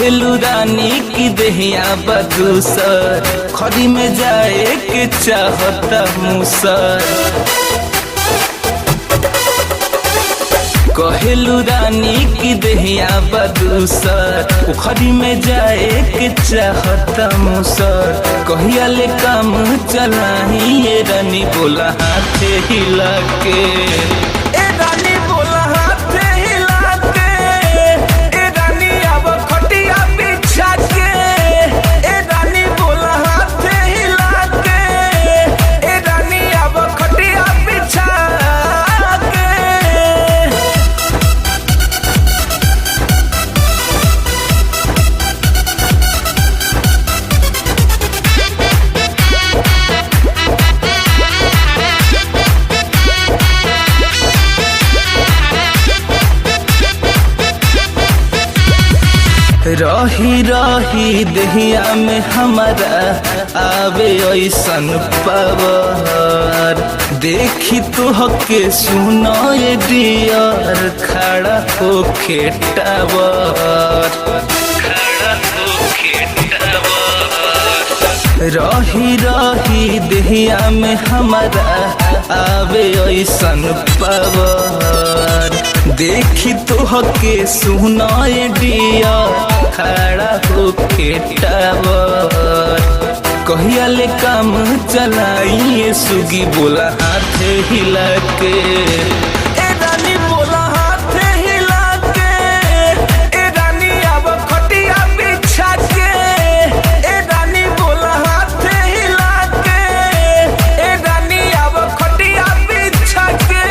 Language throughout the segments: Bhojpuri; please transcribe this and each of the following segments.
कहेलू रानी की देहिया बदूसर, खड़ी में जाए के चाहता मूसर। कहेलू रानी की देहिया बदूसर, खड़ी में जाए के चाहता मूसर। कहिया ले काम चलाई ये रानी बोला हाथे हिला के, ए रानी बोला हाथे हिला के, ए रानी अब खटिया बिछा के, ए रानी बोला हाथे हिला के, ए रानी अब खटिया बिछा के। रही रही दहिया में हमारा आवे ऐसन पावर, देखी तो हके सुनो ये डियर खड़ा होके टावर, खड़ा होके टावर। रही रही दहिया में हमारा आवे ऐसन पावर, देखी तो हके सुनो ये डियर खड़ा होके टावर। कहिया ले काम चलाई सुगी बोला हाथे हिला के, ए रानी बोला हाथे हिला के, ए रानी अब खटिया बिछा के, ए रानी बोला हाथे हिला के, ए रानी अब खटिया बिछा के।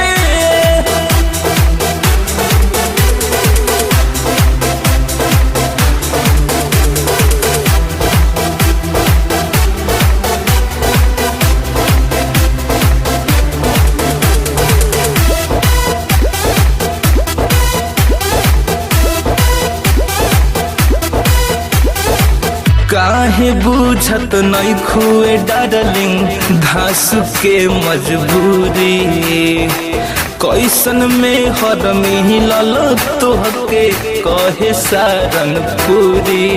काहे बुझत नहीं खुए डार्लिंग धासु के मजबूरी, कैसन में हर मिलल तोहके कहे सारंगपुरी,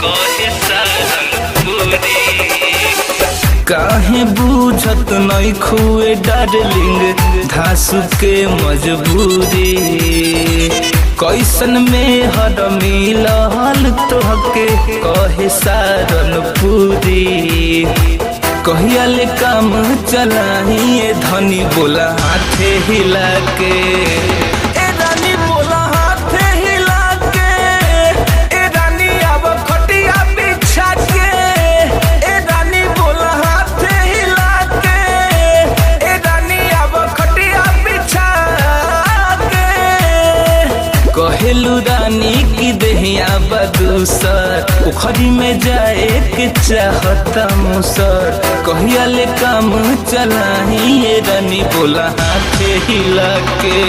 कहे सारंगपुरी। काहे बुझत नहीं खुए डार्लिंग धासु के मजबूरी, कैसन में हर मिलल तोहके कहे सारनपुरी। कहिया ले काम चलाई धनी बोला हाथे हिला के, ए रानी बोला हाथे हिला के, ए रानी अब खटिया बिछा के, ए रानी बोला हाथे हिला के, ए रानी अब खटिया बिछा के। कहेलू रानी की देहिया बदूसर, उखड़ी में जाए के चाहता मूसर। कहिया ले काम चलाई ये रानी बोला हाथे हिला के।